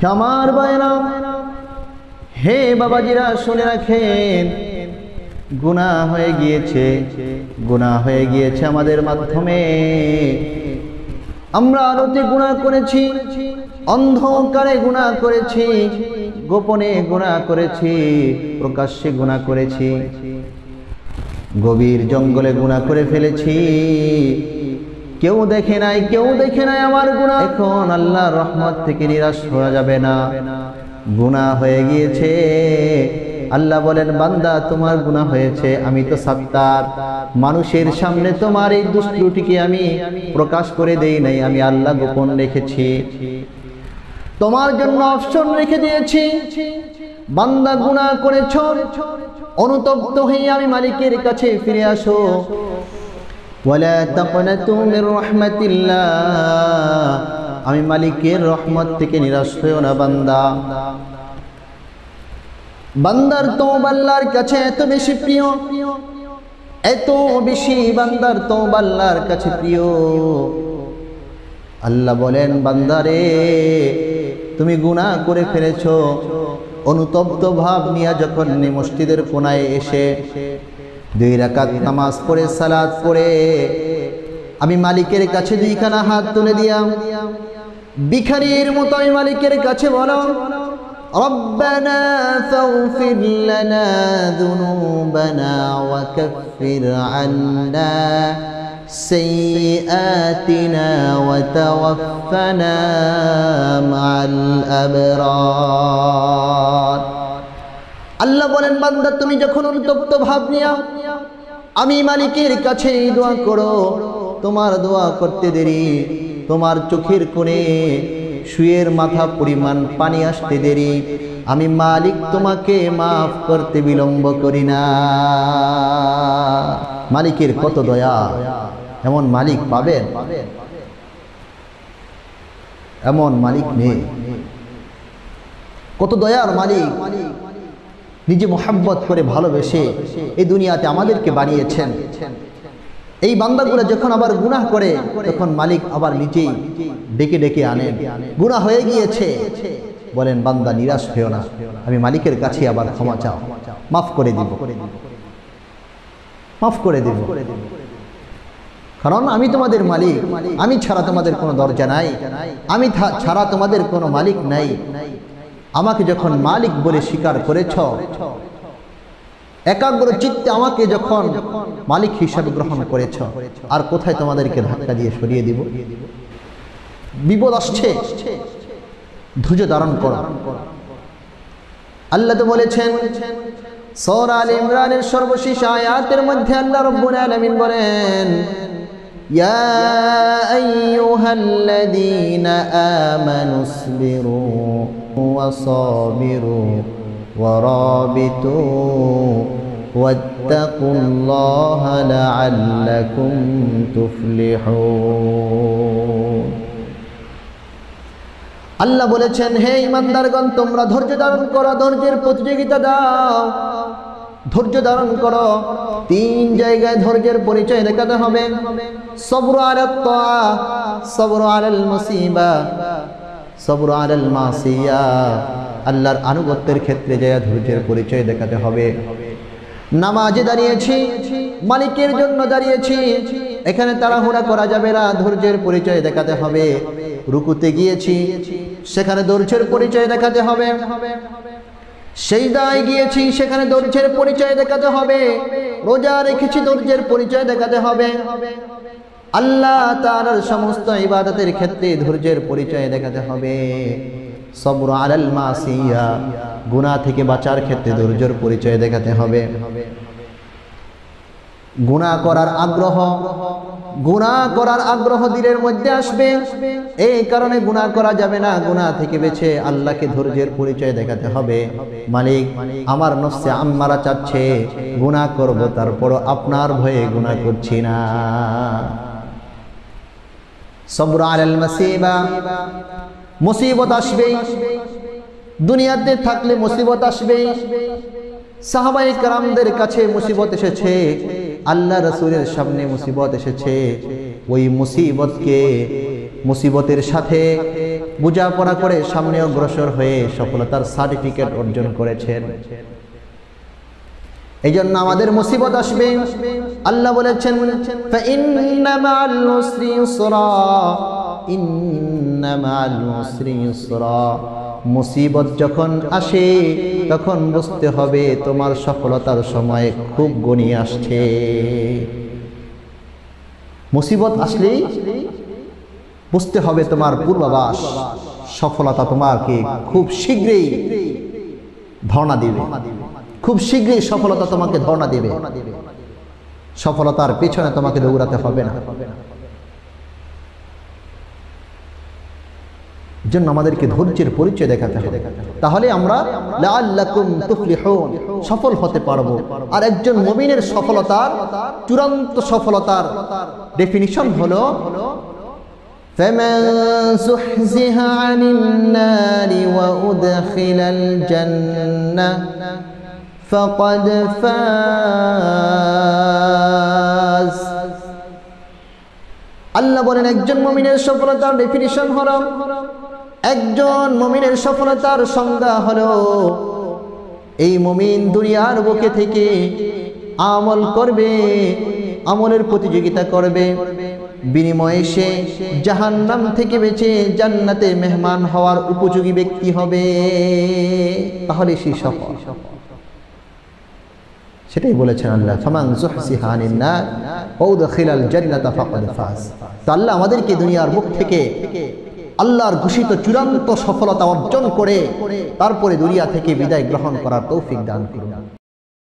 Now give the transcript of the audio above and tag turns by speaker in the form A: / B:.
A: আমার ভাইরা, হে বাবাজিরা শুনে রাখেন, গুনাহ হয়ে গিয়েছে আমাদের মাধ্যমে। আমরা আলোতে গুনাহ করেছি, অন্ধকারে গুনাহ করেছি, গোপনে গুনাহ করেছি, প্রকাশ্যে গুনাহ করেছি, গভীর জঙ্গলে গুনাহ করে ফেলেছি। কেউ দেখে নাই আমার গুনাহ। এখন আল্লাহর রহমত থেকে নিরাশ হওয়া যাবে না। গুনাহ হয়ে গিয়েছে, আল্লাহ বলেন বান্দা তোমার গুনাহ হয়েছে, আমি তো সাত্তার, মানুষের সামনে তোমার এই দুষ্ত্রুটিকে আমি প্রকাশ করে দেই নাই, আমি আল্লাহ গোপন রেখেছি, তোমার জন্য অপশন রেখে দিয়েছি। বান্দা গুনাহ করেছো, অনুতপ্ত হয়ে আমি মালিকের কাছে ফিরে আসো। ওয়ালা তাকনাতু মির রাহমাতিল্লাহ, আমি মালিকের রহমত থেকে নিরাশ হইও না বান্দা। বান্দার তওবা আল্লাহর কাছে এত বেশি প্রিয়, এত বেশি বান্দার তওবা আল্লাহর কাছে প্রিয়। আল্লাহ বলেন বান্দারে তুমি গুনাহ করে ফেলেছো, অনুতপ্ত ভাব নিয়ে যখন মসজিদের কোনায় এসে 2 রাকাত নামাজ পড়ে সালাত পড়ে আমি মালিকের কাছে 2 খানা হাত তুলে দিলাম, ভিখারির মতো আমি মালিকের কাছে বলো রব্বানা ফাগফির লানা যুনুবানা ওয়া কাফির আন্না সাইয়্যাতিনা ওয়া তাওয়াফফানা মা'আল আবরার। আল্লাহ বলেন বান্দা তুমি যখন অনুতপ্ত ভাব নিয়ে আমি মালিকের কাছে দোয়া করো, তোমার দোয়া করতে দেরি, তোমার চোখের কোণে শুয়ের মাথা পরিমাণ পানি আসতে দেরি, আমি মালিক তোমাকে মাফ করতে বিলম্ব করি না। মালিকের কত দয়া, এমন মালিক পাবেন? এমন মালিক নেই। কত দয়ার মালিক, নিজে মোহাব্বত করে ভালোবেসে এই দুনিয়াতে আমাদেরকে বানিয়েছেন। এই বান্দাগুলো যখন আবার গুনাহ করে তখন মালিক আবার নিজেই ডেকে ডেকে আনেন। গুনাহ হয়ে গিয়েছে, বলেন বান্দা নিরাশ হয়েও না, আমি মালিকের কাছে আবার ক্ষমা চাও, মাফ করে দিব, মাফ করে দিব, কারণ আমি তোমাদের মালিক, আমি ছাড়া তোমাদের কোনো দরজা নাই, আমি ছাড়া তোমাদের কোনো মালিক নাই। আমাকে যখন মালিক বলে স্বীকার করেছ, একাগ্র চিত্তে আমাকে যখন মালিক হিসাবে গ্রহণ করেছ, আর কোথায় তোমাদেরকে ধাক্কা দিয়ে সরিয়ে দিব? বিপদ আসছে, ধৈর্য ধারণ করো। আল্লাহ তো বলেছেন সূরা আলে ইমরানের সর্বশেষ আয়াতের মধ্যে আল্লাহ রাব্বুল আলামিন বলেন ইয়া আইয়ুহাল্লাযীনা আমানুসবিরু وصابروا ورابطوا واتقوا الله لعلكم تفلحون। আল্লাহ বলেছেন হে ঈমানদারগণ তোমরা ধৈর্য ধারণ করো, ধৈর্যের প্রতিযোগিতা দাও, ধৈর্য ধারণ করো। 3 জায়গায় ধৈর্যের পরিচয় দেখাতে হবে। সবরু আলাত তাআ, সবরু আলাল মুসিবা, সবর আলাল মাসিয়া। আল্লাহর আনুগত্যের ক্ষেত্রে যায় ধৈর্যের পরিচয় দেখাতে হবে। নামাজে দাঁড়িয়েছি, মালিকের জন্য দাঁড়িয়েছি, এখানে তাড়াহুড়া করা যাবে না, ধৈর্যের পরিচয় দেখাতে হবে। রুকুতে গিয়েছি, সেখানে ধৈর্যের পরিচয় দেখাতে হবে। সিজদায় গিয়েছি, সেখানে ধৈর্যের পরিচয় দেখাতে হবে। রোজা রেখেছি, ধৈর্যের পরিচয় দেখাতে হবে। আল্লাহ তাআলার সমস্ত ইবাদতের ক্ষেত্রে ধৈর্যের পরিচয় দেখাতে হবে। সবর আলাল মাসিয়া, গুনাহ থেকে বাঁচার ক্ষেত্রে ধৈর্যের পরিচয় দেখাতে হবে। গুনাহ করার আগ্রহ দিলের মধ্যে আসবে, এই কারণে গুনাহ করা যাবে না। গুনাহ থেকে বেঁচে আল্লাহকে ধৈর্যের পরিচয় দেখাতে হবে। মালিক আমার নফসে আম্মারা চাচ্ছে গুনাহ করব, তারপরও আপনার ভয়ে গুনাহ করছি না। সবর আলাল মাসিবা, মুসিবত আসবেই, দুনিয়াতে থাকলে মুসিবত আসবেই। সাহাবায়ে কেরামদের কাছে মুসিবত এসেছে, আল্লাহ রাসূলের সামনে মুসিবত এসেছে। ওই মুসিবতের সাথে বোঝাপড়া করে সামনে অগ্রসর হয়ে সফলতার সার্টিফিকেট অর্জন করেছেন। এই জন্য আমাদের মুসিবত আসবে। আল্লাহ বলেছেন ফাইন্না মাআল উসরি ইউসরা, ইন্না মাআল উসরি ইউসরা। মুসিবত যখন আসে তখন বুঝতে হবে তোমার সফলতার সময় খুব ঘনিয়ে আসছে। মুসিবত আসলেই বুঝতে হবে তোমার পূর্বাভাস, সফলতা তোমাকে খুব শীঘ্রই ধর্ণা দিবে, খুব শীঘ্রই সফলতা তোমাকে ধর্ণা দিবে। সফলতার পেছনে তোমাকে দৌড়াতে হবে না। জন্য আমাদেরকে ধৈর্যের পরিচয় দেখাতে হবে, তাহলে আমরা লাআল্লাকুম তুফলিহুন সফল হতে পারবো। আর একজন মুমিনের সফলতার চূড়ান্ত সফলতার ডেফিনিশন হলো ফামান যুহজিহা আনিন নারি ওয়া উদখিলাল জান্নাহ ফাকাদ ফাজ। আল্লাহ বলেন একজন মুমিনের সফলতার ডেফিনিশন হলো, একজন মুমিনের সফলতার সংজ্ঞা হলো এই মুমিন দুনিয়ার বুকে থেকে আমল করবে, আমলের প্রতিযোগিতা করবে, বিনিময়ে সে জাহান্নাম থেকে বেঁচে জান্নাতে মেহমান হওয়ার উপযোগী ব্যক্তি হবে, তাহলে সে সফল। সেটাই বলেছেন আল্লাহ ফামান যুহজিহা আনিন নার ওয়া উদখিলাল জান্নাতা ফাকাদ ফাজ। তো আল্লাহ আমাদেরকে দুনিয়ার মুখ থেকে আল্লাহর ঘোষিত চূড়ান্ত সফলতা অর্জন করে তারপরে দুনিয়া থেকে বিদায় গ্রহণ করার তৌফিক দান করুন।